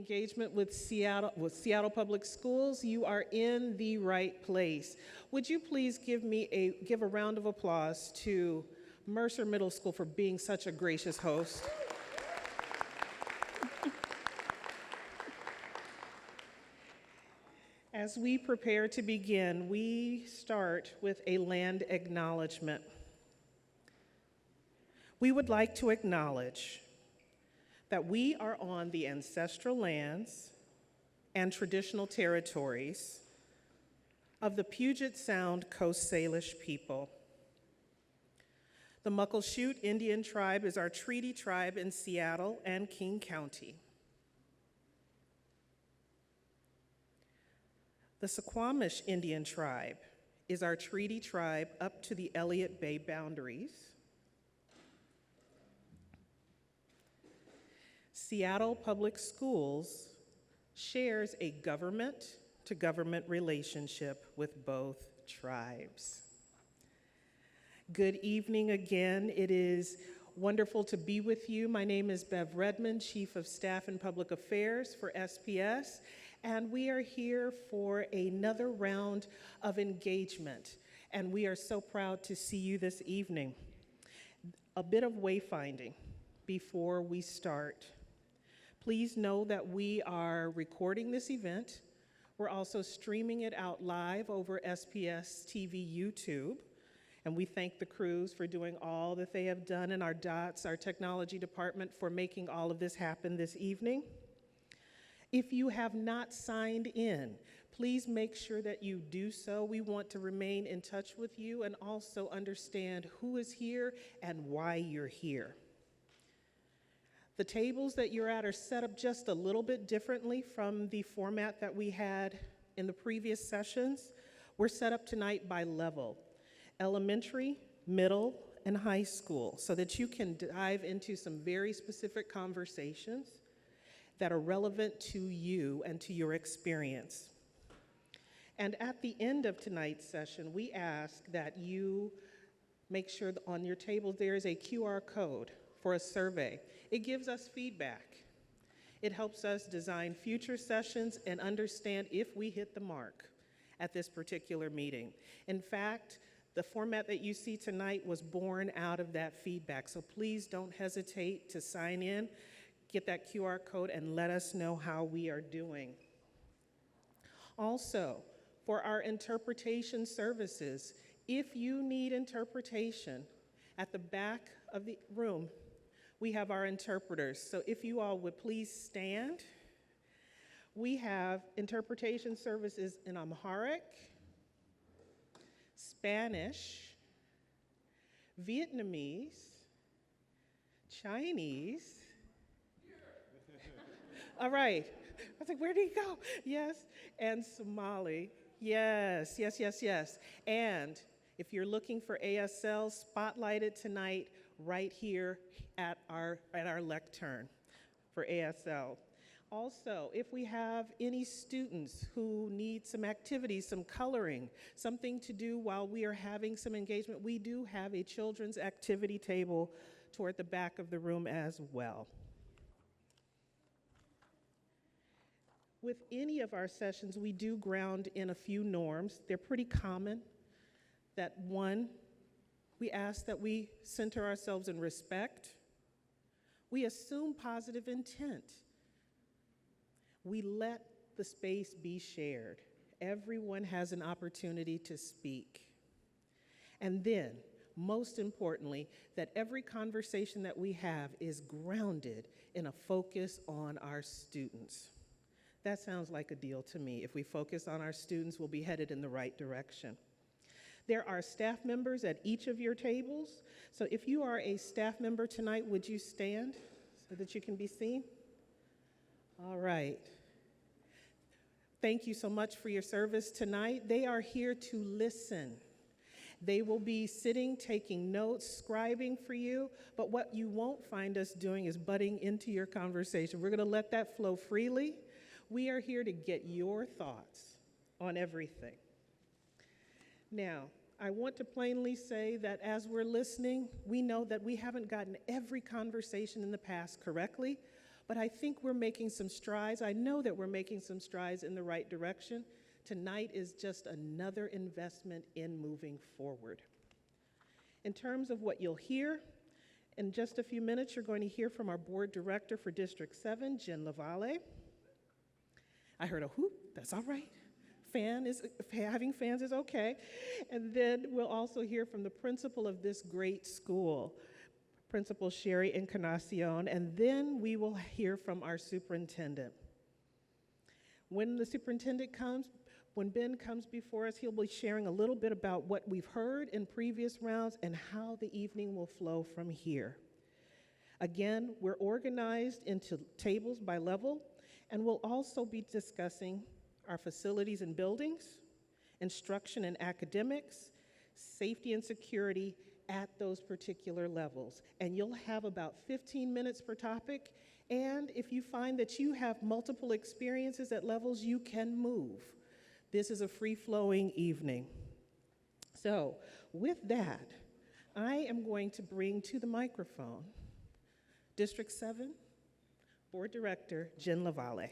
engagement with Seattle Public Schools, you are in the right place. Would you please give a round of applause to Mercer Middle School for being such a gracious host. As we prepare to begin, we start with a land acknowledgement. We would like to acknowledge that we are on the ancestral lands and traditional territories of the Puget Sound Coast Salish people. The Muckleshoot Indian tribe is our treaty tribe in Seattle and King County. The Suquamish Indian tribe is our treaty tribe up to the Elliott Bay boundaries. Seattle Public Schools shares a government-to-government relationship with both tribes. Good evening again. It is wonderful to be with you. My name is Bev Redmond, Chief of Staff and Public Affairs for SPS, and we are here for another round of engagement, and we are so proud to see you this evening. A bit of wayfinding before we start. Please know that we are recording this event. We're also streaming it out live over SPS-TV YouTube. And we thank the crews for doing all that they have done, and our DOTS, our technology department, for making all of this happen this evening. If you have not signed in, please make sure that you do so. We want to remain in touch with you and also understand who is here and why you're here. The tables that you're at are set up just a little bit differently from the format that we had in the previous sessions. We're set up tonight by level, elementary, middle, and high school, so that you can dive into some very specific conversations that are relevant to you and to your experience. And at the end of tonight's session, we ask that you make sure that on your tables there is a QR code for a survey. It gives us feedback. It helps us design future sessions and understand if we hit the mark at this particular meeting. In fact, the format that you see tonight was born out of that feedback, so please don't hesitate to sign in, get that QR code, and let us know how we are doing. Also, for our interpretation services, if you need interpretation, at the back of the room, we have our interpreters. So if you all would please stand. We have interpretation services in Amharic, Spanish, Vietnamese, Chinese. All right. I was like, where did he go? Yes. And Somali. Yes. And if you're looking for ASL, spotlighted tonight right here at our lectern for ASL. Also, if we have any students who need some activities, some coloring, something to do while we are having some engagement, we do have a children's activity table toward the back of the room as well. With any of our sessions, we do ground in a few norms. They're pretty common. That one, we ask that we center ourselves in respect. We assume positive intent. We let the space be shared. Everyone has an opportunity to speak. And then, most importantly, that every conversation that we have is grounded in a focus on our students. That sounds like a deal to me. If we focus on our students, we'll be headed in the right direction. There are staff members at each of your tables. So if you are a staff member tonight, would you stand so that you can be seen? All right. Thank you so much for your service tonight. They are here to listen. They will be sitting, taking notes, scribing for you, but what you won't find us doing is butting into your conversation. We're gonna let that flow freely. We are here to get your thoughts on everything. Now, I want to plainly say that as we're listening, we know that we haven't gotten every conversation in the past correctly, but I think we're making some strides. I know that we're making some strides in the right direction. Tonight is just another investment in moving forward. In terms of what you'll hear, in just a few minutes, you're going to hear from our board director for District 7, Jen Lavalle. I heard a whoop, that's all right. Having fans is okay. And then we'll also hear from the principal of this great school, Principal Sherry Encarnacion, and then we will hear from our superintendent. When the superintendent comes, when Ben comes before us, he'll be sharing a little bit about what we've heard in previous rounds and how the evening will flow from here. Again, we're organized into tables by level, and we'll also be discussing our facilities and buildings, instruction and academics, safety and security at those particular levels. And you'll have about 15 minutes per topic, and if you find that you have multiple experiences at levels, you can move. This is a free-flowing evening. So with that, I am going to bring to the microphone District 7 Board Director Jen Lavalle.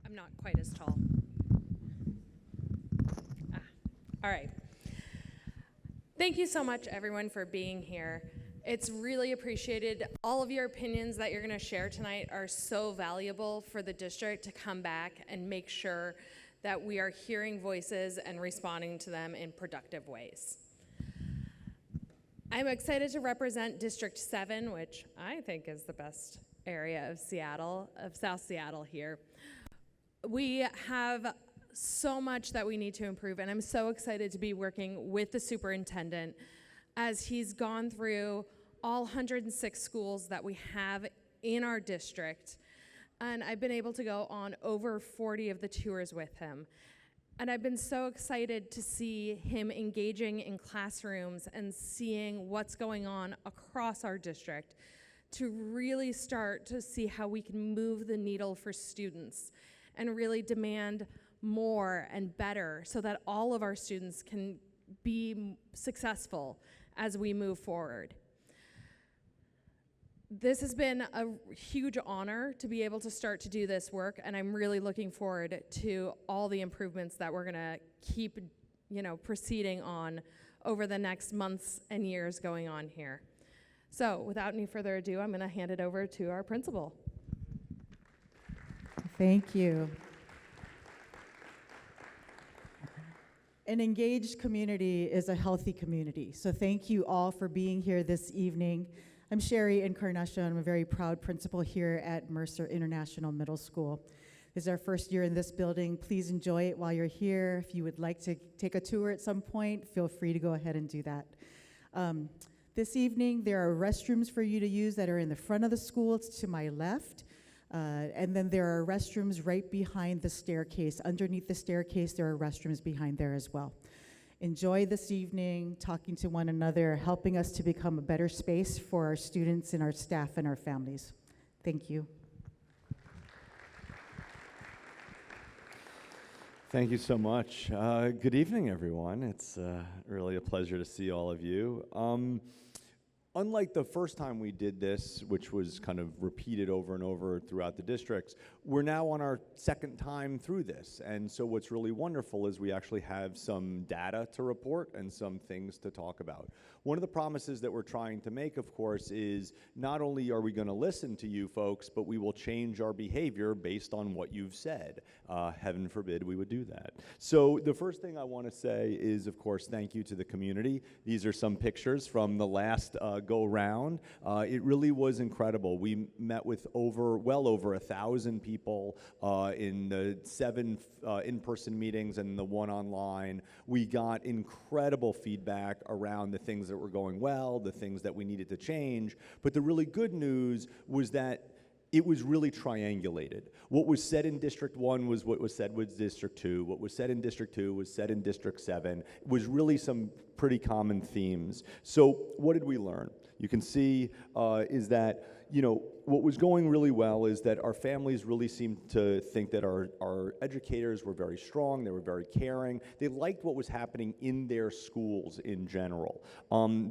I'm not quite as tall. All right. Thank you so much, everyone, for being here. It's really appreciated. All of your opinions that you're going to share tonight are so valuable for the district to come back and make sure that we are hearing voices and responding to them in productive ways. I'm excited to represent District 7, which I think is the best area of Seattle, of South Seattle here. We have so much that we need to improve, and I'm so excited to be working with the superintendent as he's gone through all 106 schools that we have in our district. And I've been able to go on over 40 of the tours with him. And I've been so excited to see him engaging in classrooms and seeing what's going on across our district to really start to see how we can move the needle for students and really demand more and better so that all of our students can be successful as we move forward. This has been a huge honor to be able to start to do this work, and I'm really looking forward to all the improvements that we're going to keep, proceeding on over the next months and years going on here. So, without any further ado, I'm going to hand it over to our principal. Thank you. An engaged community is a healthy community. So thank you all for being here this evening. I'm Sherry Encarnacion. I'm a very proud principal here at Mercer International Middle School. This is our first year in this building. Please enjoy it while you're here. If you would like to take a tour at some point, feel free to go ahead and do that. This evening, there are restrooms for you to use that are in the front of the school. It's to my left. And then there are restrooms right behind the staircase. Underneath the staircase, there are restrooms behind there as well. Enjoy this evening, talking to one another, helping us to become a better space for our students and our staff and our families. Thank you. Thank you so much. Good evening, everyone. It's really a pleasure to see all of you. Unlike the first time we did this, which was kind of repeated over and over throughout the districts, we're now on our second time through this. And so what's really wonderful is we actually have some data to report and some things to talk about. One of the promises that we're trying to make, of course, is not only are we going to listen to you folks, but we will change our behavior based on what you've said. Heaven forbid we would do that. So the first thing I want to say is, of course, thank you to the community. These are some pictures from the last go round. It really was incredible. We met with well over 1,000 people in the 7 in-person meetings and the 1 online. We got incredible feedback around the things that were going well, the things that we needed to change. But the really good news was that it was really triangulated. What was said in District 1 was what was said with District 2. What was said in District 2 was said in District 7. It was really some pretty common themes. So what did we learn? You can see is that, what was going really well is that our families really seemed to think that our educators were very strong, they were very caring, they liked what was happening in their schools in general.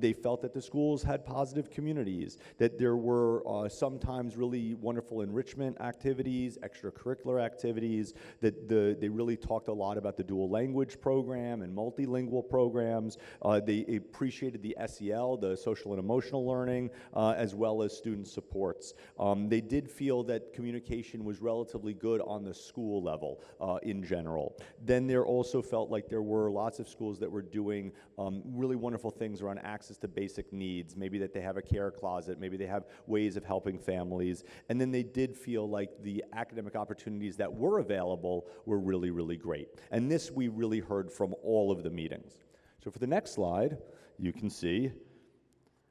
They felt that the schools had positive communities, that there were sometimes really wonderful enrichment activities, extracurricular activities, that they really talked a lot about the dual language program and multilingual programs. They appreciated the SEL, the social and emotional learning, as well as student supports. They did feel that communication was relatively good on the school level in general. Then there also felt like there were lots of schools that were doing really wonderful things around access to basic needs, maybe that they have a care closet, maybe they have ways of helping families, and then they did feel like the academic opportunities that were available were really, really great. And this we really heard from all of the meetings. So for the next slide, you can see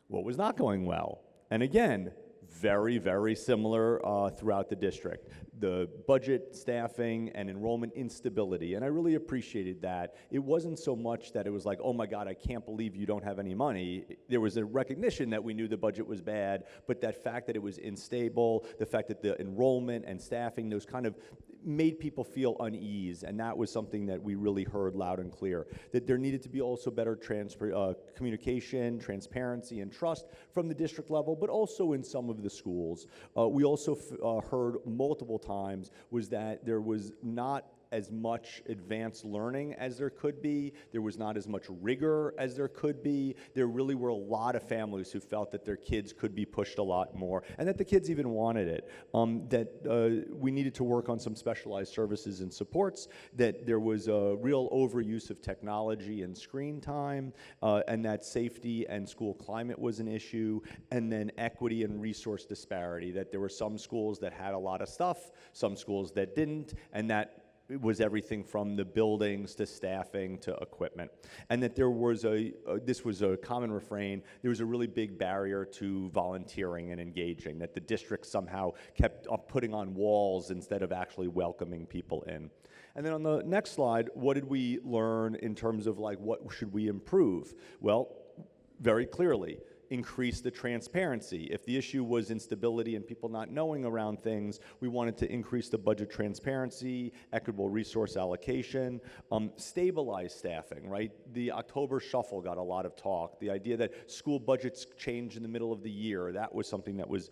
what was not going well. And again, very, very similar throughout the district. The budget, staffing, and enrollment instability, and I really appreciated that. It wasn't so much that it was like, oh my God, I can't believe you don't have any money. There was a recognition that we knew the budget was bad, but that fact that it was unstable, the fact that the enrollment and staffing, those kind of made people feel unease, and that was something that we really heard loud and clear, that there needed to be also better communication, transparency, and trust from the district level, but also in some of the schools. We also heard multiple times was that there was not as much advanced learning as there could be. There was not as much rigor as there could be. There really were a lot of families who felt that their kids could be pushed a lot more, and that the kids even wanted it. That we needed to work on some specialized services and supports, that there was a real overuse of technology and screen time, and that safety and school climate was an issue, and then equity and resource disparity, that there were some schools that had a lot of stuff, some schools that didn't, and that it was everything from the buildings to staffing to equipment. And that there was this was a common refrain, there was a really big barrier to volunteering and engaging, that the district somehow kept putting on walls instead of actually welcoming people in. And then on the next slide, what did we learn in terms of like what should we improve? Well, very clearly, increase the transparency. If the issue was instability and people not knowing around things, we wanted to increase the budget transparency, equitable resource allocation, stabilize staffing, right? The October shuffle got a lot of talk. The idea that school budgets change in the middle of the year, that was something that was,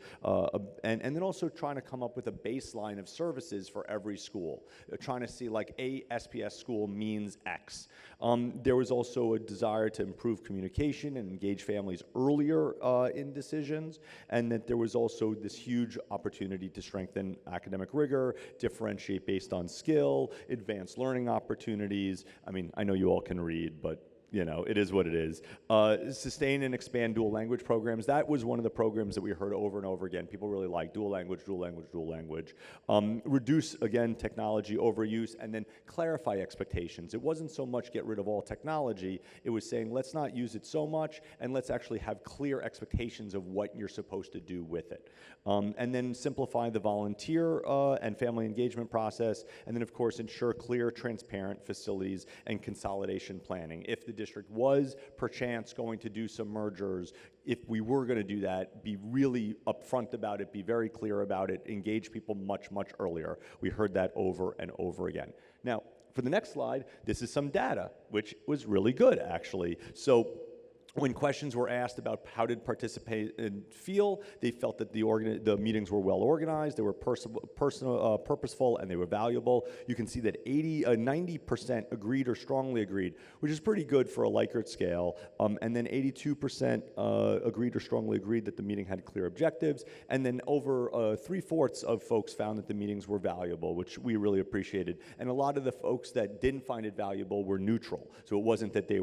and then also trying to come up with a baseline of services for every school, trying to see like a SPS school means X. There was also a desire to improve communication and engage families earlier in decisions, and that there was also this huge opportunity to strengthen academic rigor, differentiate based on skill, advanced learning opportunities. I mean, I know you all can read, but you know, it is what it is. Sustain and expand dual language programs. That was one of the programs that we heard over and over again. People really like dual language, dual language, dual language. Reduce, again, technology overuse, and then clarify expectations. It wasn't so much get rid of all technology. It was saying, let's not use it so much, and let's actually have clear expectations of what you're supposed to do with it. And then simplify the volunteer and family engagement process, and then, of course, ensure clear, transparent facilities and consolidation planning. If the district was perchance going to do some mergers, if we were going to do that, be really upfront about it, be very clear about it, engage people much, much earlier. We heard that over and over again. Now, for the next slide, this is some data, which was really good, actually. So when questions were asked about how did participants feel, they felt that the meetings were well organized, they were purposeful, and they were valuable. You can see that 90% agreed or strongly agreed, which is pretty good for a Likert scale. And then 82% agreed or strongly agreed that the meeting had clear objectives. And then over 3/4 of folks found that the meetings were valuable, which we really appreciated. And a lot of the folks that didn't find it valuable were neutral. So it wasn't that they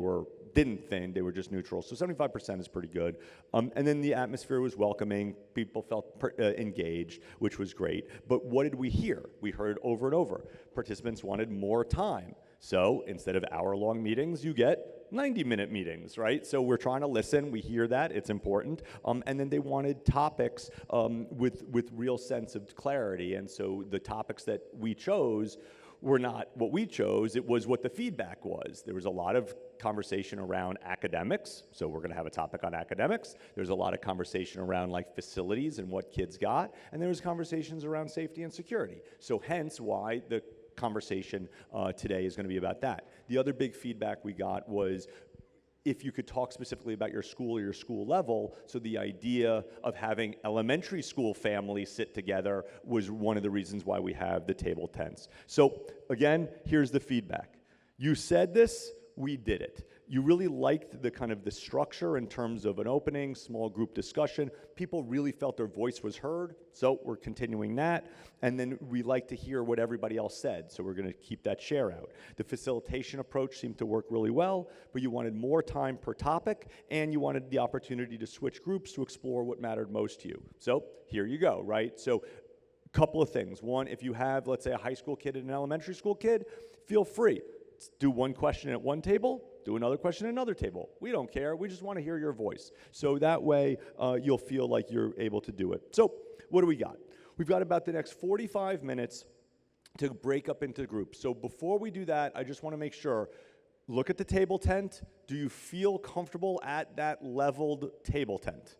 didn't think, they were just neutral. So 75% is pretty good. And then the atmosphere was welcoming. People felt engaged, which was great. But what did we hear? We heard over and over. Participants wanted more time. So instead of hour-long meetings, you get 90-minute meetings, right? So we're trying to listen. We hear that. It's important. And then they wanted topics with real sense of clarity. And so the topics that we chose were not what we chose. It was what the feedback was. There was a lot of conversation around academics, so we're going to have a topic on academics. There's a lot of conversation around like facilities and what kids got, and there was conversations around safety and security. So hence why the conversation today is going to be about that. The other big feedback we got was if you could talk specifically about your school or your school level. So the idea of having elementary school families sit together was one of the reasons why we have the table tents. So again, here's the feedback. You said this, we did it. You really liked the kind of the structure in terms of an opening, small group discussion. People really felt their voice was heard, so we're continuing that. And then we like to hear what everybody else said, so we're gonna keep that share out. The facilitation approach seemed to work really well, but you wanted more time per topic, and you wanted the opportunity to switch groups to explore what mattered most to you. So here you go, right? So couple of things. One, if you have, let's say, a high school kid and an elementary school kid, feel free. Do one question at one table, do another question at another table. We don't care, we just want to hear your voice. So that way, you'll feel like you're able to do it. So, what do we got? We've got about the next 45 minutes to break up into groups. So before we do that, I just want to make sure, look at the table tent. Do you feel comfortable at that leveled table tent?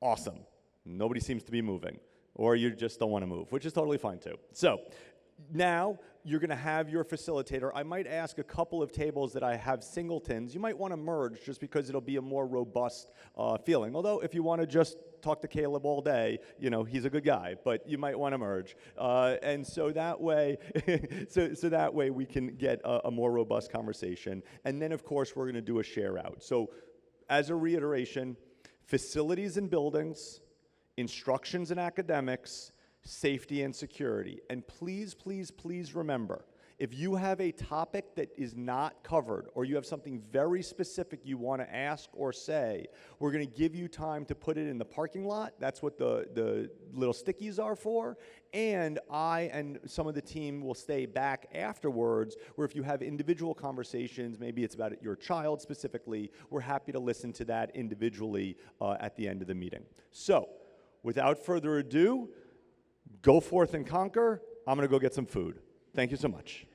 Awesome. Nobody seems to be moving. Or you just don't want to move, which is totally fine too. So, now, you're going to have your facilitator. I might ask a couple of tables that I have singletons. You might want to merge just because it'll be a more robust feeling. Although, if you want to just talk to Caleb all day, you know, he's a good guy, but you might want to merge. And so that way, so that way we can get a more robust conversation. And then, of course, we're going to do a share out. So, as a reiteration, facilities and buildings, instructions and academics, safety and security. And please, please, please remember, if you have a topic that is not covered or you have something very specific you want to ask or say, we're going to give you time to put it in the parking lot. That's what the little stickies are for. And I and some of the team will stay back afterwards, where if you have individual conversations, maybe it's about your child specifically, we're happy to listen to that individually at the end of the meeting. So, without further ado, go forth and conquer. I'm going to go get some food. Thank you so much.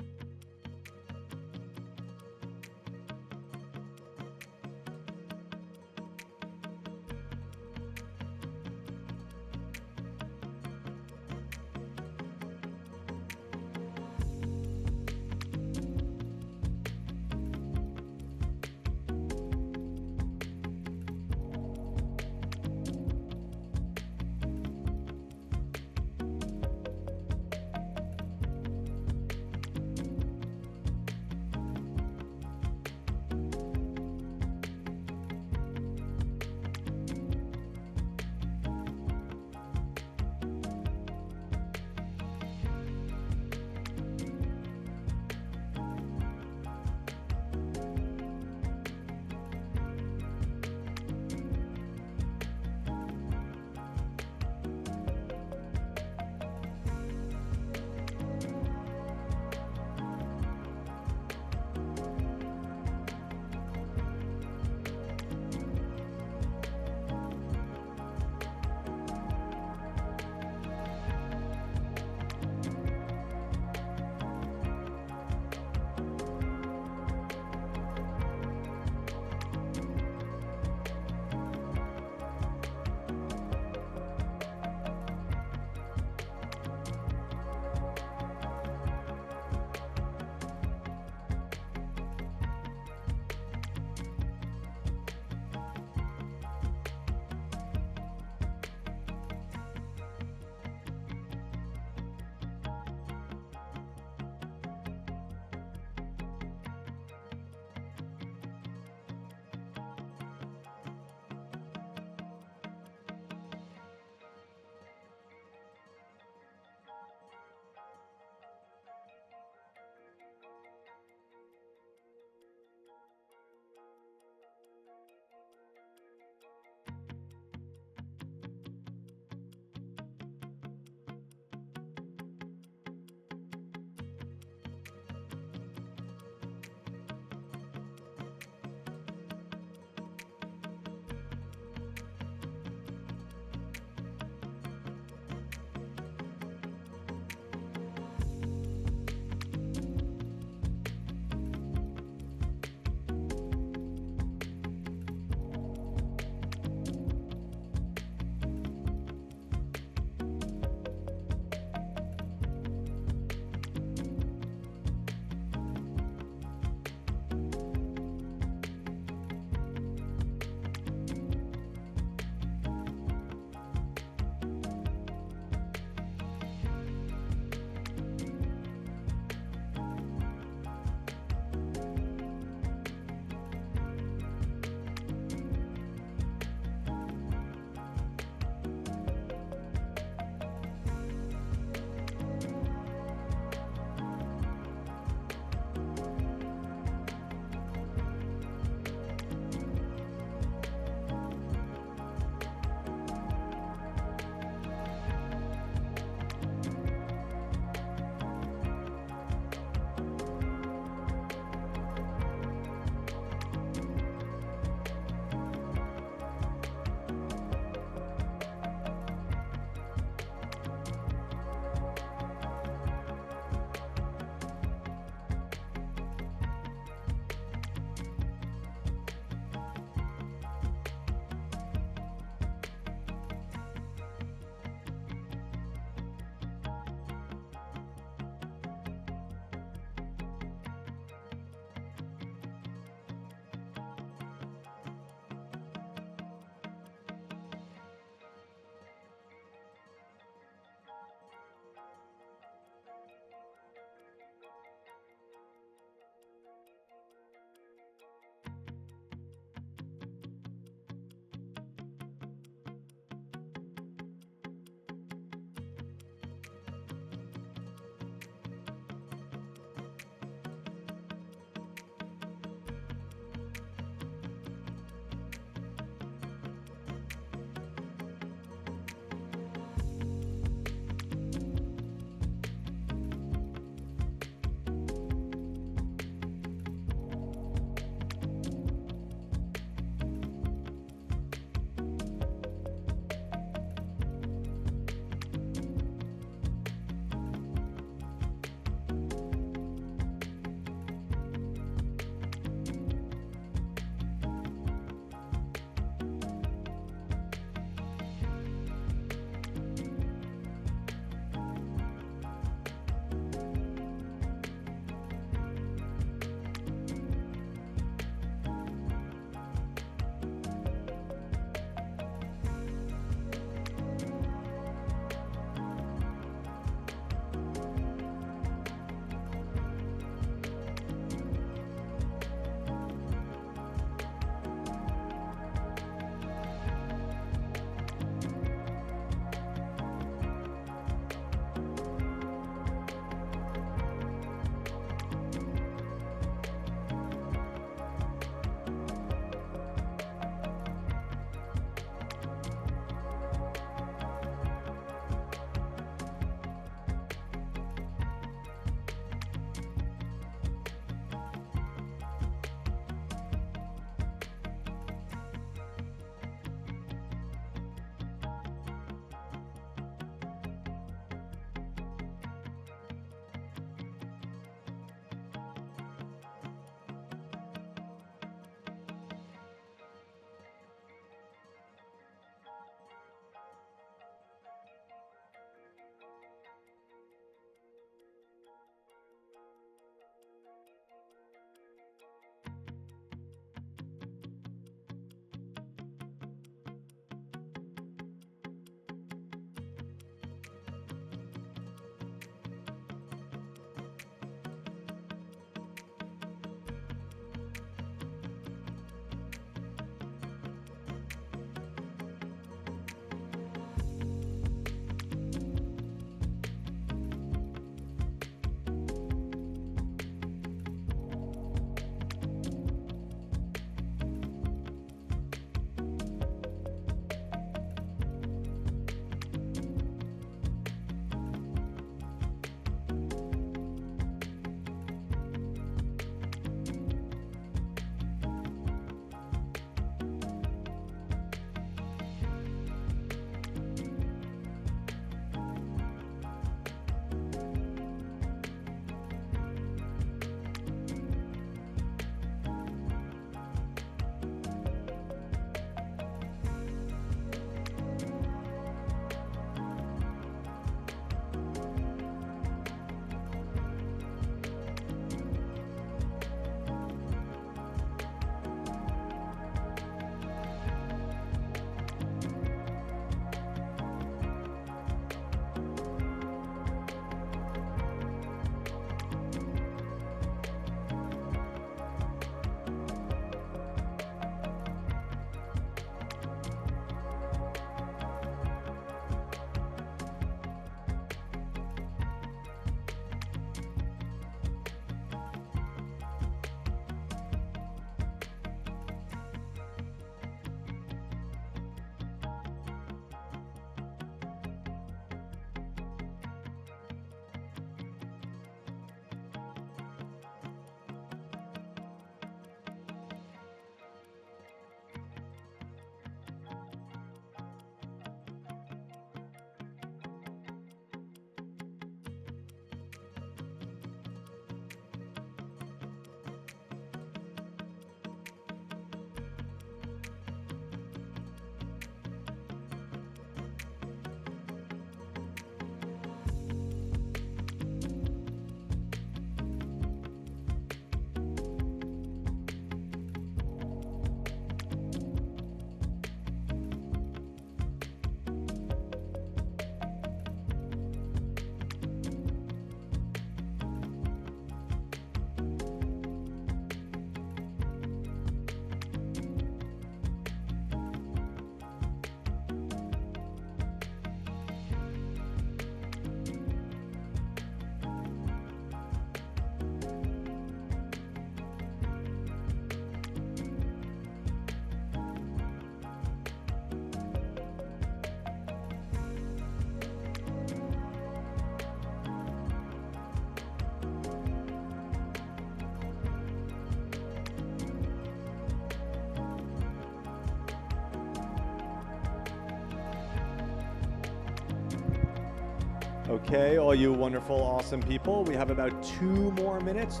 Okay, all you wonderful, awesome people, we have about 3 more minutes,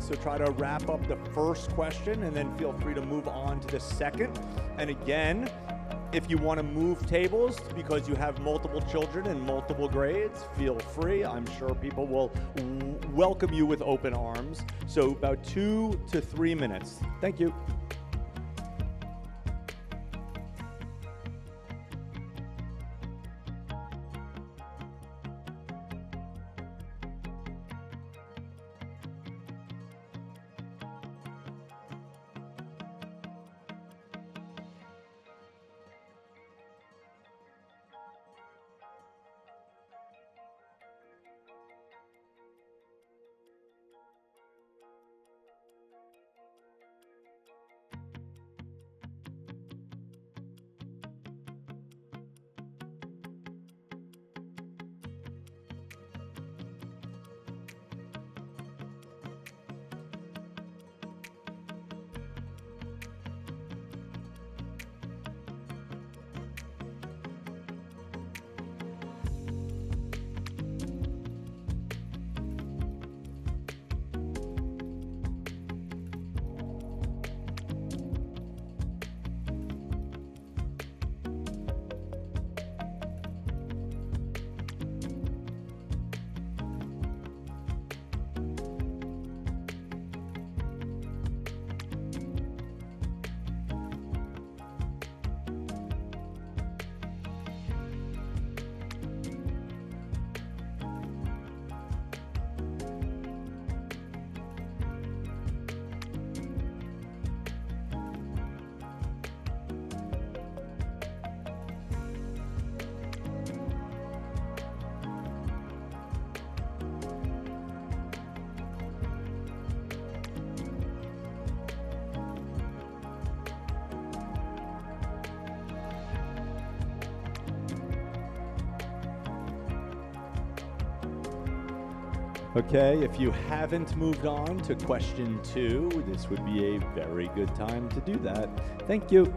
so try to wrap up the first question and then feel free to move on to the second. And again, if you want to move tables because you have multiple children in multiple grades, feel free. I'm sure people will welcome you with open arms. So about 2 to 3 minutes. Thank you. Okay, if you haven't moved on to question 2, this would be a very good time to do that. Thank you.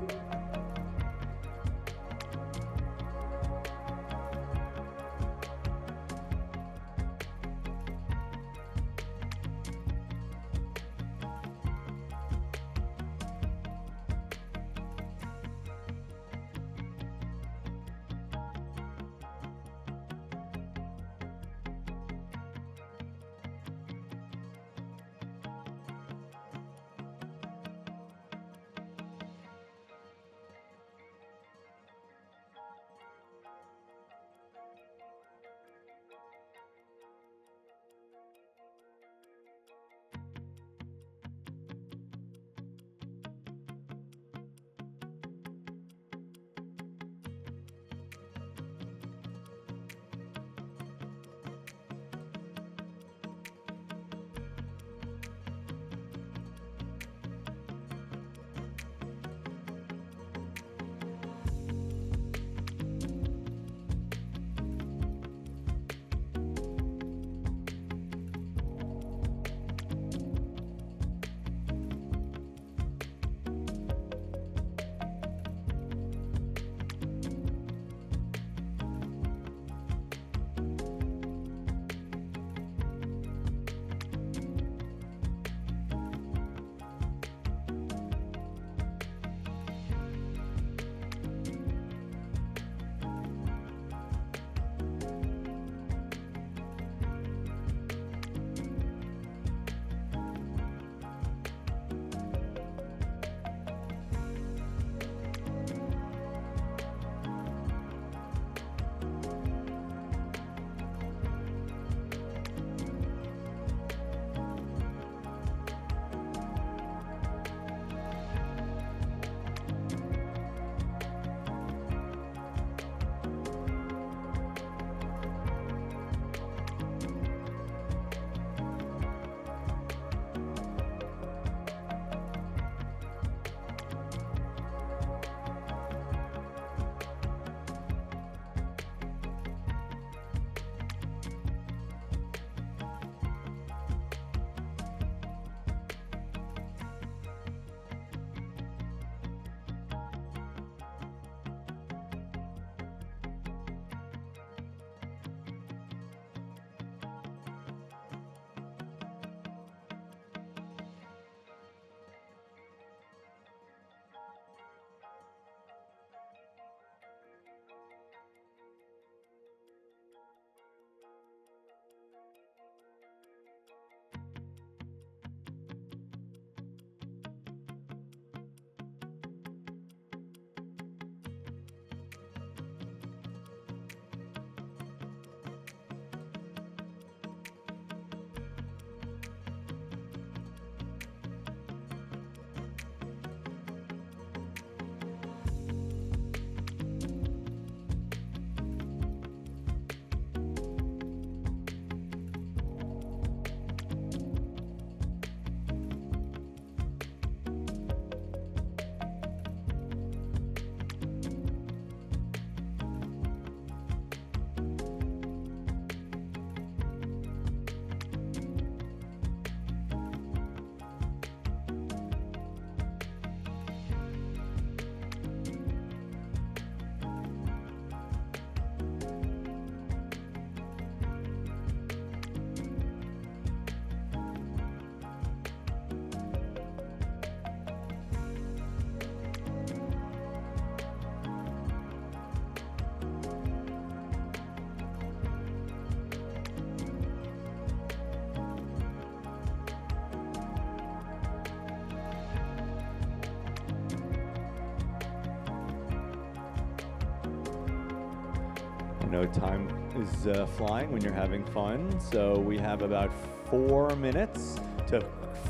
I know time is flying when you're having fun, so we have about 4 minutes to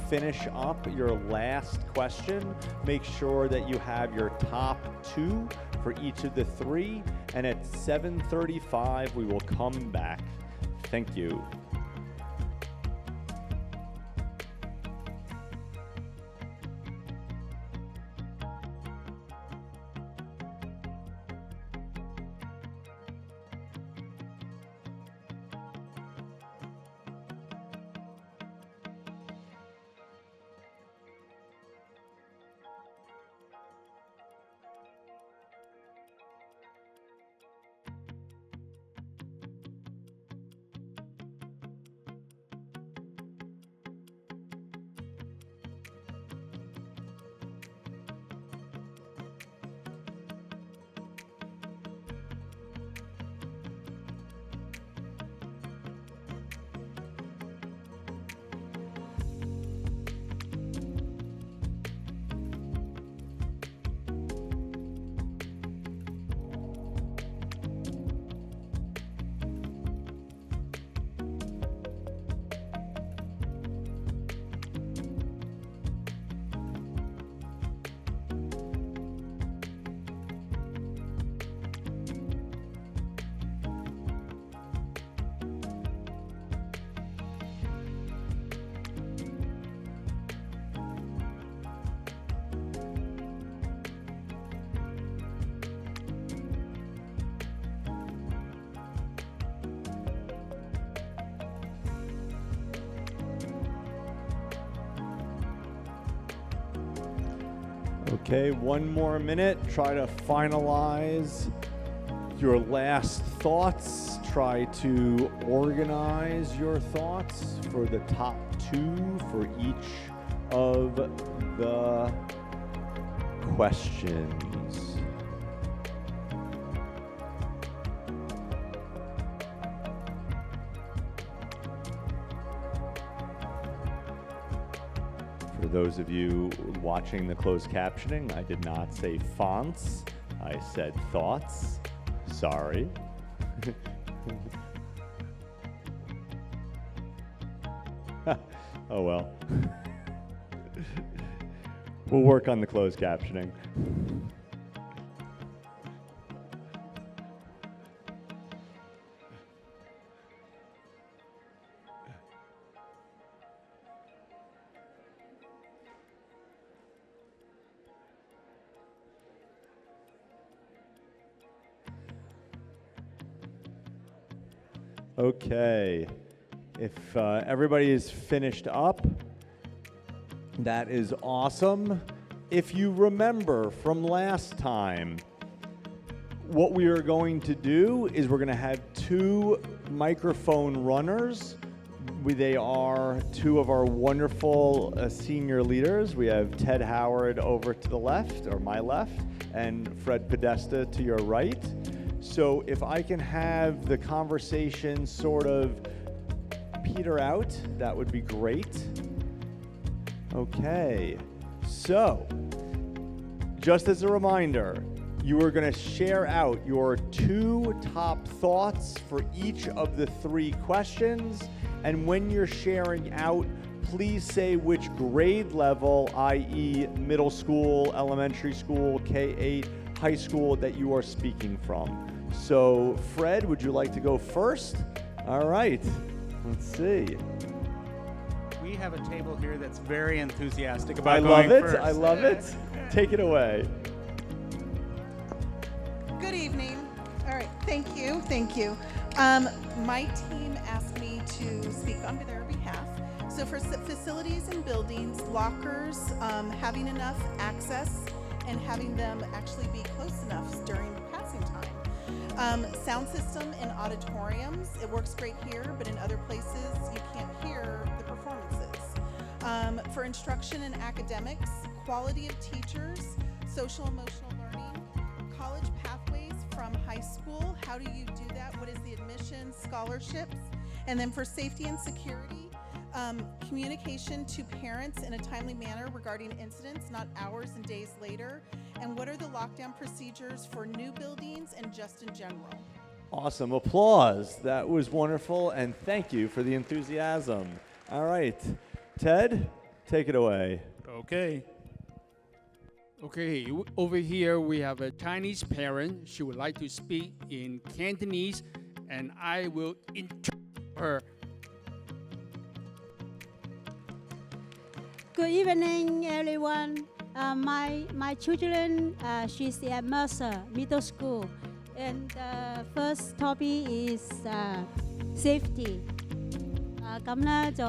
finish up your last question. Make sure that you have your top 2 for each of the 3, and at 7:35 we will come back. Thank you. Okay, 1 more minute. Try to finalize your last thoughts. Try to organize your thoughts for the top 2 for each of the questions. For those of you watching the closed captioning, I did not say fonts, I said thoughts. Sorry. Oh well. We'll work on the closed captioning. Okay, if everybody is finished up, that is awesome. If you remember from last time, what we are going to do is we're going to have 2 microphone runners. They are 2 of our wonderful senior leaders. We have Ted Howard over to the left, or my left, and Fred Podesta to your right. So if I can have the conversation sort of peter out, that would be great. Okay, so just as a reminder, you are going to share out your 2 top thoughts for each of the 3 questions. And when you're sharing out, please say which grade level, i.e. middle school, elementary school, K-8, high school, that you are speaking from. So, Fred, would you like to go first? All right, let's see. We have a table here that's very enthusiastic about going going first. I love it. Take it away. Good evening. All right, thank you. My team asked me to speak on their behalf. So for facilities and buildings, lockers, having enough access and having them actually be close enough during passing time. Sound system in auditoriums, it works great here, but in other places you can't hear the performances. For instruction and academics, quality of teachers, social emotional learning, college pathways from high school, how do you do that? What is the admission, scholarships? And then for safety and security, communication to parents in a timely manner regarding incidents, not hours and days later. And what are the lockdown procedures for new buildings and just in general? Awesome. Applause. That was wonderful, and thank you for the enthusiasm. All right. Ted, take it away. Okay. Okay, over here we have a Chinese parent. She would like to speak in Cantonese, and I will interpret her. Good evening, everyone. My children, she's at Mercer Middle School, and the first topic is safety. 咁咧就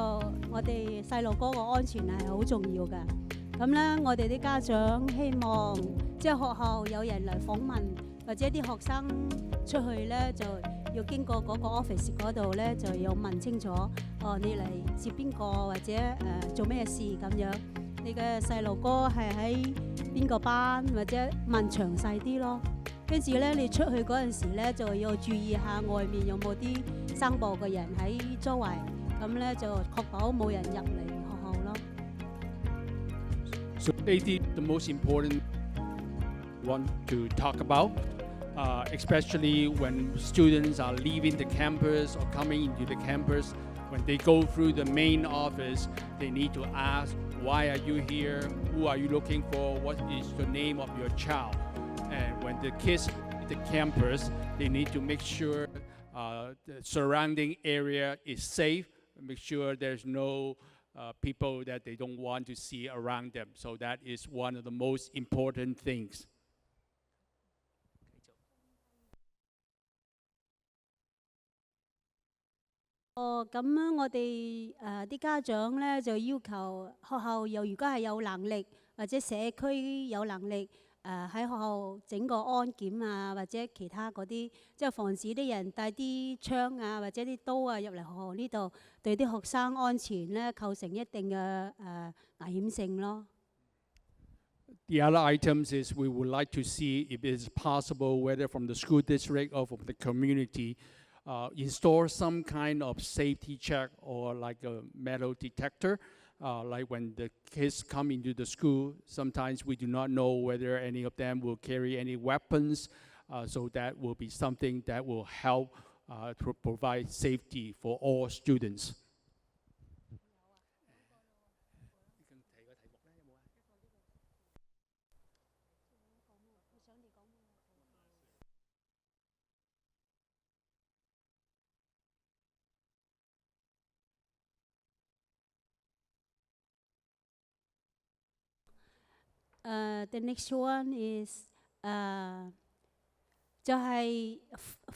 我哋細路哥個安全係好重要嘅。咁咧我哋啲家長希望即係學校有人嚟訪問，或者啲學生出去咧就要經過嗰個 office 嗰度咧就要問清楚，哦你嚟接邊個或者做咩事咁樣。你嘅細路哥係喺邊個班，或者問詳細啲咯。跟住咧，你出去嗰陣時咧，就要注意下外面有冇啲生保嘅人喺周圍，咁咧就確保冇人入嚟學校咯。So safety, the most important one to talk about, especially when students are leaving the campus or coming into the campus. When they go through the main office, they need to ask, why are you here? Who are you looking for? What is the name of your child? And when the kids at the campus, they need to make sure the surrounding area is safe, make sure there's no people that they don't want to see around them. So that is one of the most important things. 咁我哋啲家長咧就要求學校如果係有能力，或者社區有能力喺學校整個安檢啊，或者其他嗰啲，即係防止啲人帶啲槍啊或者啲刀啊入嚟學校呢度，對啲學生安全咧構成一定嘅危險性咯。The other items is we would like to see if it is possible, whether from the school district or from the community, install some kind of safety check or like a metal detector. Like when the kids come into the school, sometimes we do not know whether any of them will carry any weapons. So that will be something that will help to provide safety for all students. The next one is 就係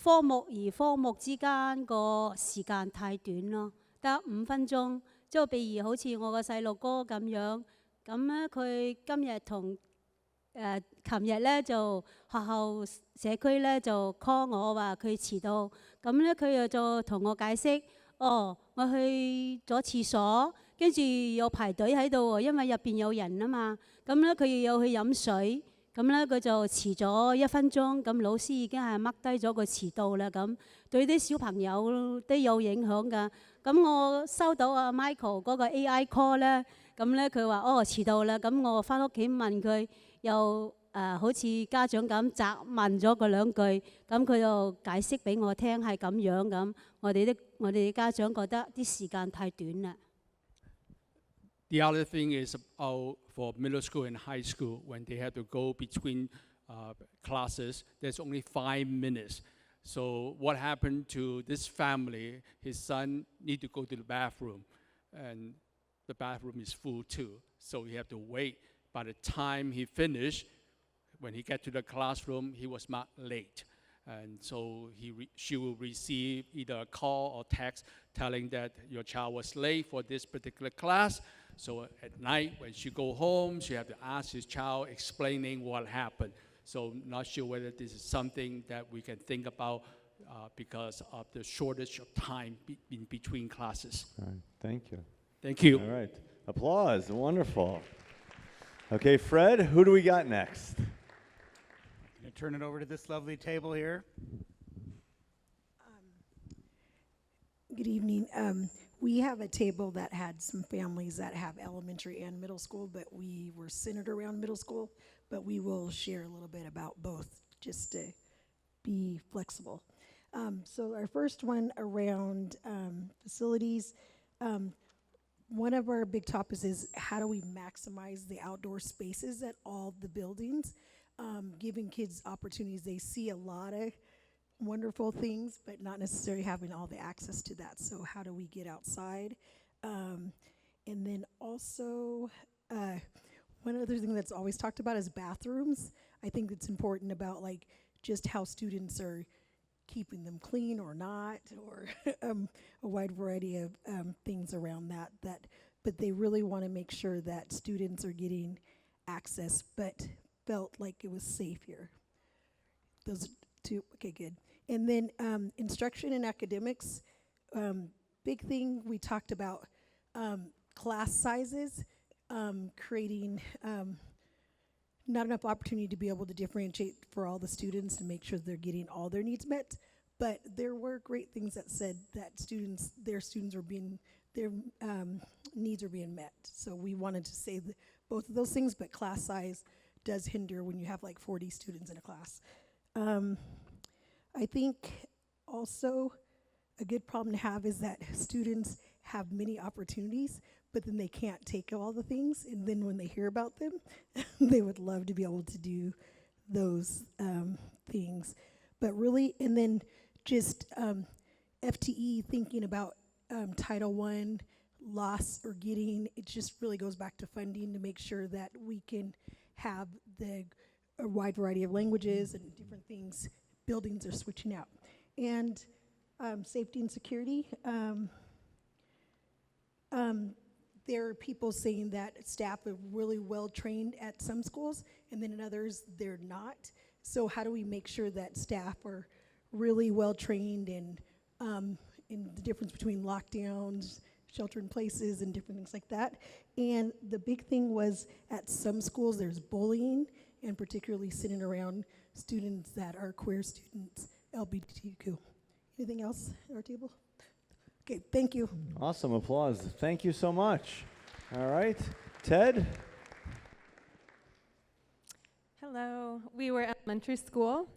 科目與科目之間個時間太短咯，得5分鐘。即係譬如好似我個細路哥咁樣，咁咧佢今日同琴日咧就學校社區咧就 call 我話佢遲到，咁咧佢又就同我解釋，哦，我去咗廁所，跟住有排隊喺度喎，因為入邊有人啊嘛。咁咧佢又要去飲水，咁咧佢就遲咗1分鐘，咁老師已經係 mark 低咗個遲到啦，咁對啲小朋友都有影響㗎。咁我收到阿 Michael 嗰個 AI call 咧，咁咧佢話哦遲到啦，咁我翻屋企問佢，又好似家長咁責問咗佢2句，咁佢就解釋俾我聽係咁樣咁，我哋啲家長覺得啲時間太短啦。The other thing is for middle school and high school, when they have to go between classes, there's only 5 minutes. So what happened to this family, his son need to go to the bathroom, and the bathroom is full too. So he had to wait. By the time he finished, when he get to the classroom, he was marked late. And so she will receive either a call or text telling that your child was late for this particular class. So at night, when she go home, she have to ask his child explaining what happened. So not sure whether this is something that we can think about because of the shortage of time in between classes. All right. Thank you. Thank you. All right. Applause. Wonderful. Okay, Fred, who do we got next? I'm going to turn it over to this lovely table here. Good evening. We have a table that had some families that have elementary and middle school, but we were centered around middle school, but we will share a little bit about both just to be flexible. So our first one around facilities, one of our big topics is how do we maximize the outdoor spaces at all the buildings, giving kids opportunities. They see a lot of wonderful things, but not necessarily having all the access to that. So how do we get outside? And then also, one other thing that's always talked about is bathrooms. I think it's important about like just how students are keeping them clean or not, or a wide variety of things around that. But they really want to make sure that students are getting access, but felt like it was safe here. Those two, okay, good. And then instruction and academics, big thing we talked about, class sizes, creating not enough opportunity to be able to differentiate for all the students and make sure they're getting all their needs met. But there were great things that said that their needs are being met. So we wanted to say both of those things, but class size does hinder when you have like 40 students in a class. I think also a good problem to have is that students have many opportunities, but then they can't take all the things, and then when they hear about them, they would love to be able to do those things. But really, and then just FTE thinking about Title I loss or getting, it just really goes back to funding to make sure that we can have a wide variety of languages and different things. Buildings are switching out. And safety and security, there are people saying that staff are really well trained at some schools, and then in others they're not. So how do we make sure that staff are really well trained in the difference between lockdowns, shelter in places, and different things like that? And the big thing was at some schools there's bullying, and particularly sitting around students that are queer students, LGBTQ. Anything else at our table? Okay, thank you. Awesome, applause. Thank you so much. All right, Ted? Hello, we were elementary school.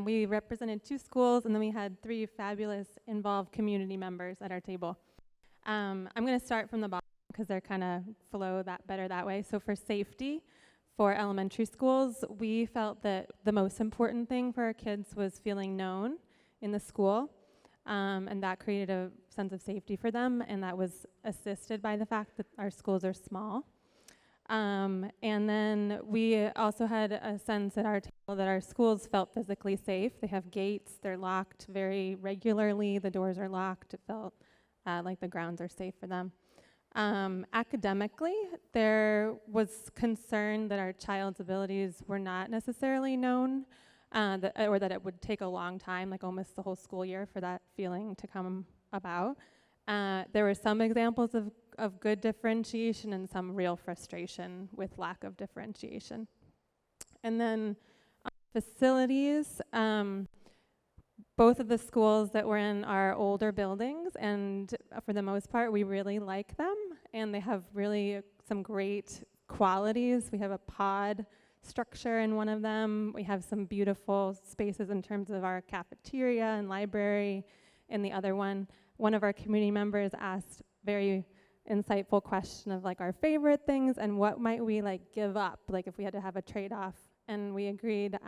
We represented 2 schools, and then we had 3 fabulous involved community members at our table. I'm going to start from the bottom because they're kind of flow that better that way. So for safety, for elementary schools, we felt that the most important thing for our kids was feeling known in the school. And that created a sense of safety for them, and that was assisted by the fact that our schools are small. And then we also had a sense at our table that our schools felt physically safe. They have gates, they're locked very regularly, the doors are locked. It felt like the grounds are safe for them. Academically, there was concern that our child's abilities were not necessarily known, or that it would take a long time, like almost the whole school year, for that feeling to come about. There were some examples of good differentiation and some real frustration with lack of differentiation. And then facilities, both of the schools that we're in are older buildings, and for the most part, we really like them, and they have really some great qualities. We have a pod structure in one of them. We have some beautiful spaces in terms of our cafeteria and library in the other one. One of our community members asked very insightful question of like our favorite things and what might we like give up, like if we had to have a trade-off. And we agreed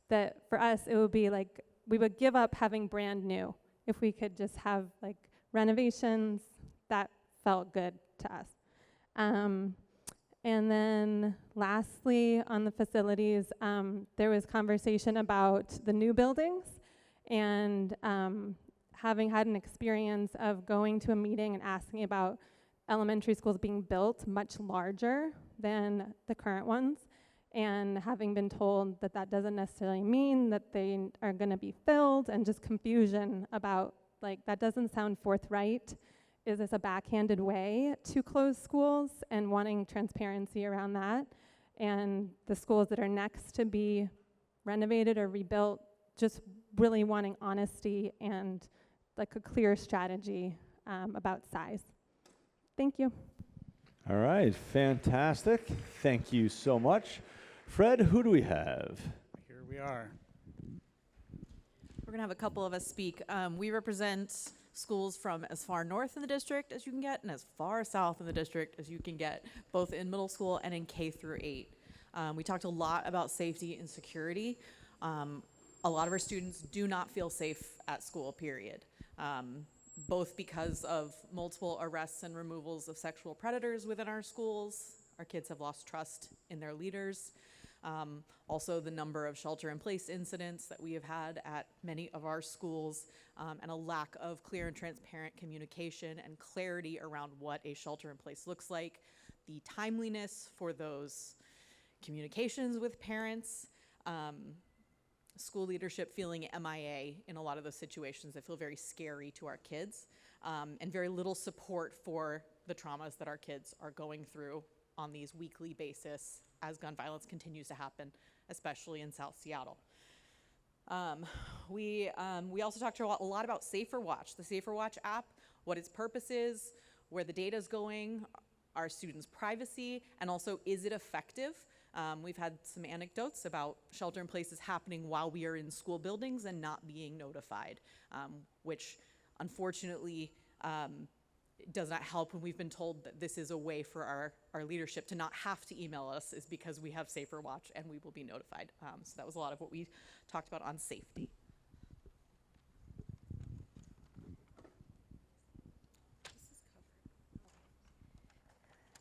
that for us it would be like we would give up having brand new. If we could just have like renovations, that felt good to us. And then lastly, on the facilities, there was conversation about the new buildings, and having had an experience of going to a meeting and asking about elementary schools being built much larger than the current ones, and having been told that that doesn't necessarily mean that they are going to be filled, and just confusion about, like, that doesn't sound forthright. Is this a backhanded way to close schools, and wanting transparency around that? And the schools that are next to be renovated or rebuilt, just really wanting honesty and like a clear strategy about size. Thank you. All right, fantastic. Thank you so much. Fred, who do we have? Here we are. We're gonna have a couple of us speak. We represent schools from as far north in the district as you can get and as far south in the district as you can get, both in middle school and in K through 8. We talked a lot about safety and security. A lot of our students do not feel safe at school, period. Both because of multiple arrests and removals of sexual predators within our schools. Our kids have lost trust in their leaders. Also the number of shelter-in-place incidents that we have had at many of our schools, and a lack of clear and transparent communication and clarity around what a shelter-in-place looks like, the timeliness for those communications with parents, school leadership feeling MIA in a lot of those situations that feel very scary to our kids, and very little support for the traumas that our kids are going through on these weekly basis as gun violence continues to happen, especially in South Seattle. We also talked a lot about Safer Watch, the Safer Watch app, what its purpose is, where the data is going, our students' privacy, and also is it effective? We've had some anecdotes about shelter in places happening while we are in school buildings and not being notified, which unfortunately does not help when we've been told that this is a way for our leadership to not have to email us, is because we have Safer Watch and we will be notified. So that was a lot of what we talked about on safety.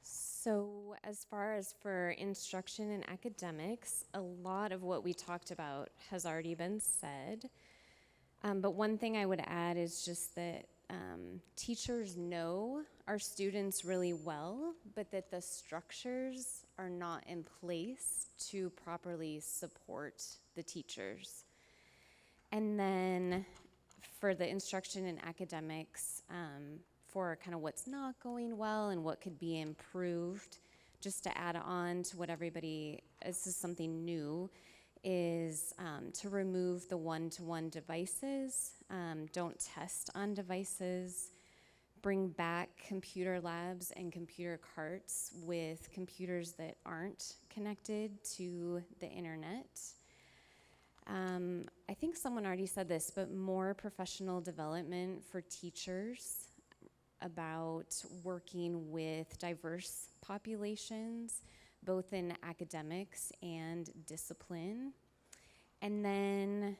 So as far as for instruction and academics, a lot of what we talked about has already been said. But one thing I would add is just that teachers know our students really well, but that the structures are not in place to properly support the teachers. And then for the instruction and academics, for kind of what's not going well and what could be improved, just to add on to what everybody, this is something new, is to remove the one-to-one devices, don't test on devices, bring back computer labs and computer carts with computers that aren't connected to the internet. I think someone already said this, but more professional development for teachers about working with diverse populations, both in academics and discipline. And then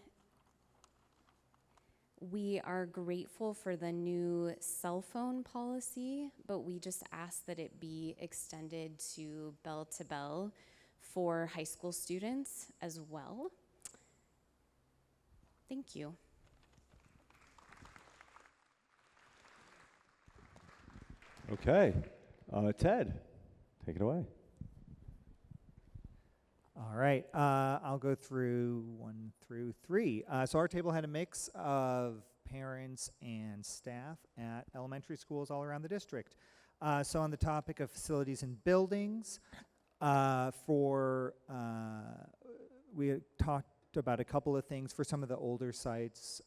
we are grateful for the new cell phone policy, but we just ask that it be extended to bell for high school students as well. Thank you. Okay, Ted, take it away. All right, I'll go through 1 through 3. So our table had a mix of parents and staff at elementary schools all around the district. So on the topic of facilities and buildings, we had talked about a couple of things for some of the older sites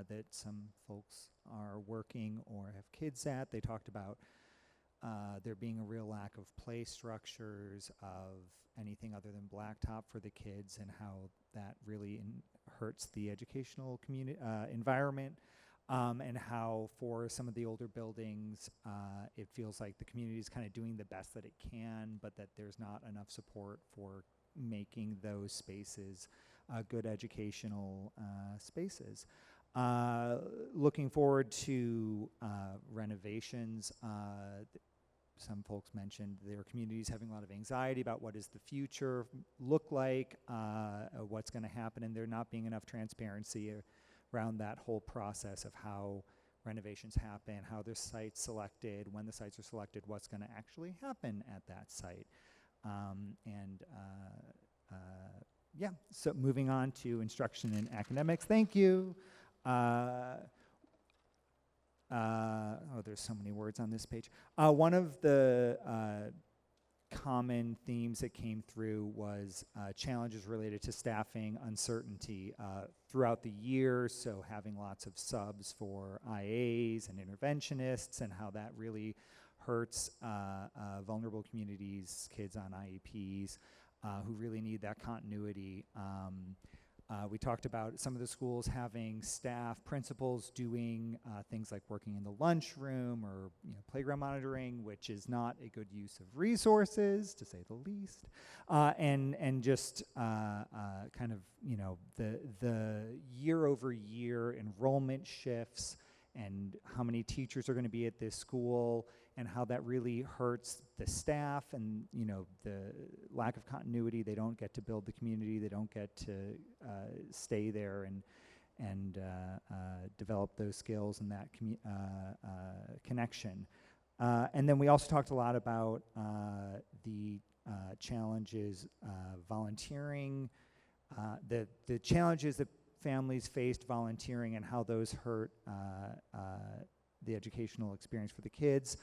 that some folks are working or have kids at. They talked about there being a real lack of play structures, of anything other than blacktop for the kids, and how that really hurts the educational environment, and how for some of the older buildings, it feels like the community is kind of doing the best that it can, but that there's not enough support for making those spaces good educational spaces. Looking forward to renovations. Some folks mentioned their communities having a lot of anxiety about what does the future look like, what's going to happen, and there not being enough transparency around that whole process of how renovations happen, how the site's selected, when the sites are selected, what's going to actually happen at that site. Yeah, so moving on to instruction and academics. Thank you. There's so many words on this page. One of the common themes that came through was challenges related to staffing uncertainty throughout the year, so having lots of subs for IAs and interventionists, and how that really hurts vulnerable communities, kids on IEPs, who really need that continuity. We talked about some of the schools having staff, principals doing things like working in the lunchroom or playground monitoring, which is not a good use of resources, to say the least. And just kind of the year-over-year enrollment shifts and how many teachers are going to be at this school, and how that really hurts the staff and the lack of continuity. They don't get to build the community. They don't get to stay there and develop those skills and that connection. And then we also talked a lot about the challenges volunteering, the challenges that families faced volunteering and how those hurt the educational experience for the kids,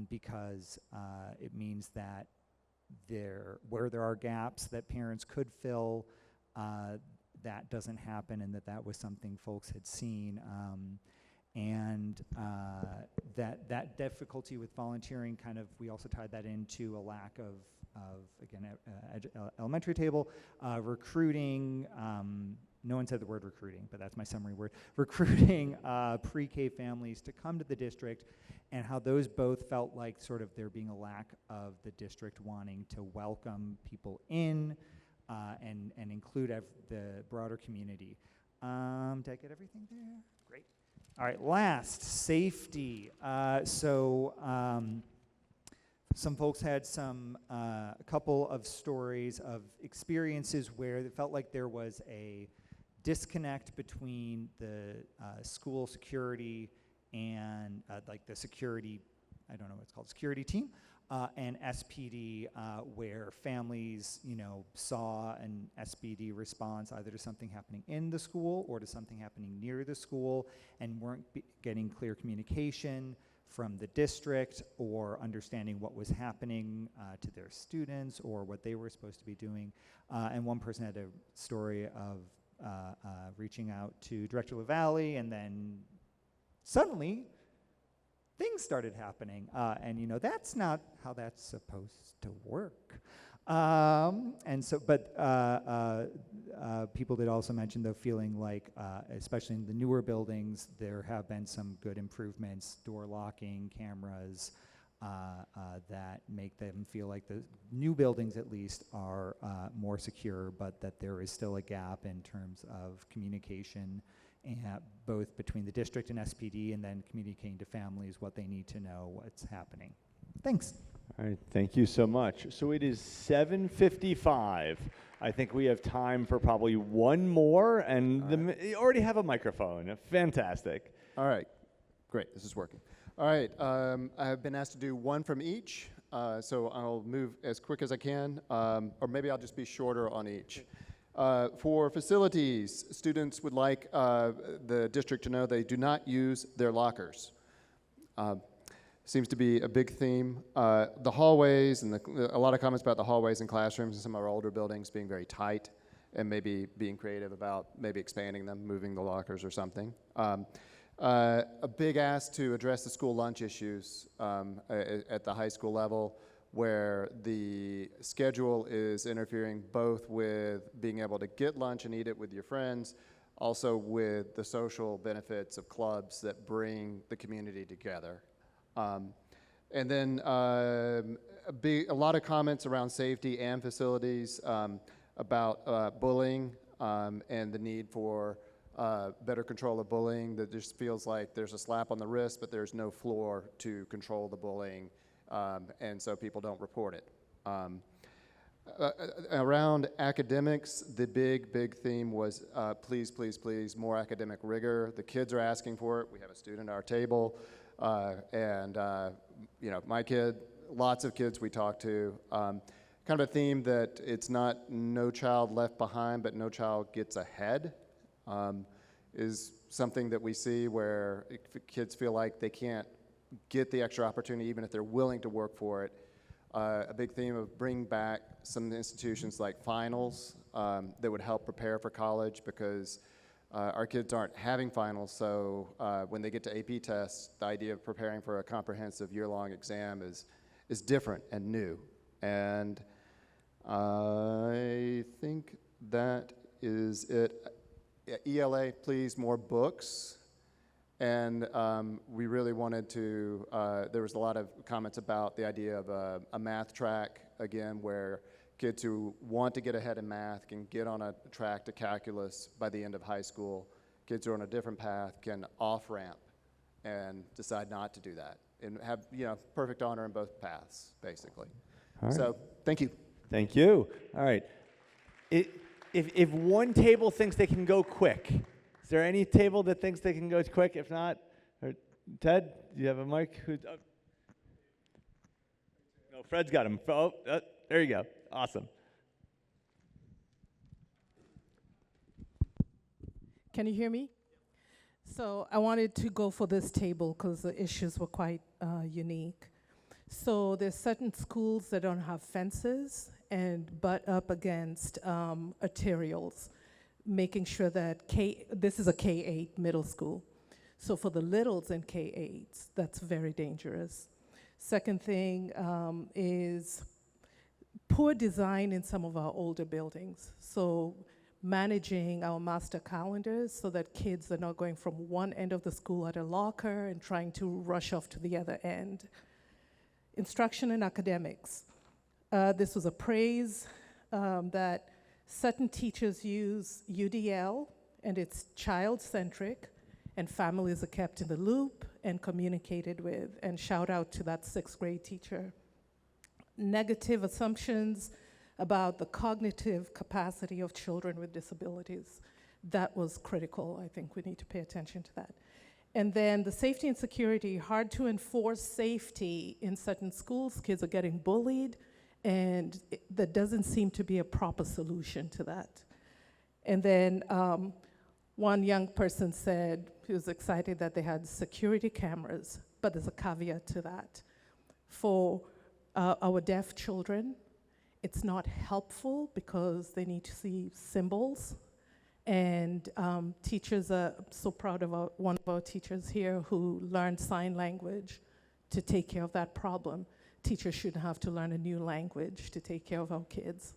because it means that where there are gaps that parents could fill, that doesn't happen, and that was something folks had seen. And that difficulty with volunteering we also tied that into a lack of again, elementary table, recruiting, no one said the word recruiting, but that's my summary word, recruiting pre-K families to come to the district, and how those both felt like sort of there being a lack of the district wanting to welcome people in and include the broader community. Did I get everything there? Great. All right, last, safety. Some folks had a couple of stories of experiences where it felt like there was a disconnect between the school security and like the security, I don't know what it's called, security team, and SPD, where families, saw an SPD response either to something happening in the school or to something happening near the school, and weren't getting clear communication from the district or understanding what was happening to their students or what they were supposed to be doing. And one person had a story of reaching out to Director LaValle, and then suddenly things started happening. And that's not how that's supposed to work. And so, but people did also mention, though, feeling like, especially in the newer buildings, there have been some good improvements, door locking, cameras, that make them feel like the new buildings, at least, are more secure, but that there is still a gap in terms of communication, both between the district and SPD, and then communicating to families what they need to know, what's happening. Thanks. All right, thank you so much. So it is 7:55. I think we have time for probably one more, and you already have a microphone. Fantastic. All right, great, this is working. All right, I have been asked to do one from each, so I'll move as quick as I can, or maybe I'll just be shorter on each. For facilities, students would like the district to know they do not use their lockers. Seems to be a big theme. The hallways, and a lot of comments about the hallways and classrooms in some of our older buildings being very tight, and maybe being creative about maybe expanding them, moving the lockers or something. A big ask to address the school lunch issues at the high school level, where the schedule is interfering both with being able to get lunch and eat it with your friends, also with the social benefits of clubs that bring the community together. And then a lot of comments around safety and facilities, about bullying and the need for better control of bullying. That just feels like there's a slap on the wrist, but there's no floor to control the bullying, and so people don't report it. Around academics, the big theme was please, please, please, more academic rigor. The kids are asking for it. We have a student at our table. My kid, lots of kids we talk to, kind of a theme that it's not no child left behind, but no child gets ahead, is something that we see where kids feel like they can't get the extra opportunity even if they're willing to work for it. A big theme of bringing back some institutions like finals that would help prepare for college, because our kids aren't having finals, so when they get to AP tests, the idea of preparing for a comprehensive year-long exam is different and new. And I think that is it ELA, please, more books. And we really wanted to, there was a lot of comments about the idea of a math track, again, where kids who want to get ahead in math can get on a track to calculus by the end of high school. Kids who are on a different path can off-ramp and decide not to do that and have, you know, perfect honor in both paths, basically. All right. So, thank you. Thank you. All right. If one table thinks they can go quick, is there any table that thinks they can go quick? If not, Ted, do you have a mic? No, Fred's got him. Oh, there you go. Awesome. Can you hear me? So I wanted to go for this table because the issues were quite unique. So there's certain schools that don't have fences and butt up against arterials, making sure that this is a K-8 middle school. So for the littles in K-8s, that's very dangerous. Second thing is poor design in some of our older buildings. So managing our master calendars so that kids are not going from one end of the school at a locker and trying to rush off to the other end. Instruction and academics. This was a praise that certain teachers use UDL and it's child-centric and families are kept in the loop and communicated with, and shout out to that 6th grade teacher. Negative assumptions about the cognitive capacity of children with disabilities. That was critical. I think we need to pay attention to that. And then the safety and security, hard to enforce safety in certain schools. Kids are getting bullied, and there doesn't seem to be a proper solution to that. And then one young person said he was excited that they had security cameras, but there's a caveat to that. For our deaf children, it's not helpful because they need to see symbols. And teachers are so proud of one of our teachers here who learned sign language to take care of that problem. Teachers shouldn't have to learn a new language to take care of our kids.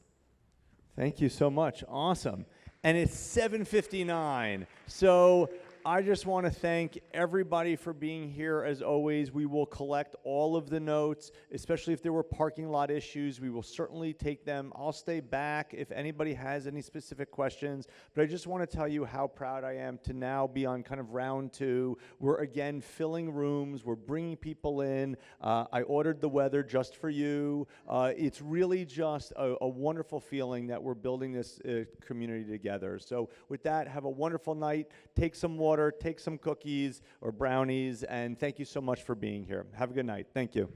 Thank you so much. Awesome. And it's 7:59. So I just want to thank everybody for being here. As always, we will collect all of the notes, especially if there were parking lot issues. We will certainly take them. I'll stay back if anybody has any specific questions. But I just want to tell you how proud I am to now be on kind of round 2. We're again filling rooms. We're bringing people in. I ordered the weather just for you. It's really just a wonderful feeling that we're building this community together. So with that, have a wonderful night. Take some water. Take some cookies or brownies, and thank you so much for being here. Have a good night. Thank you.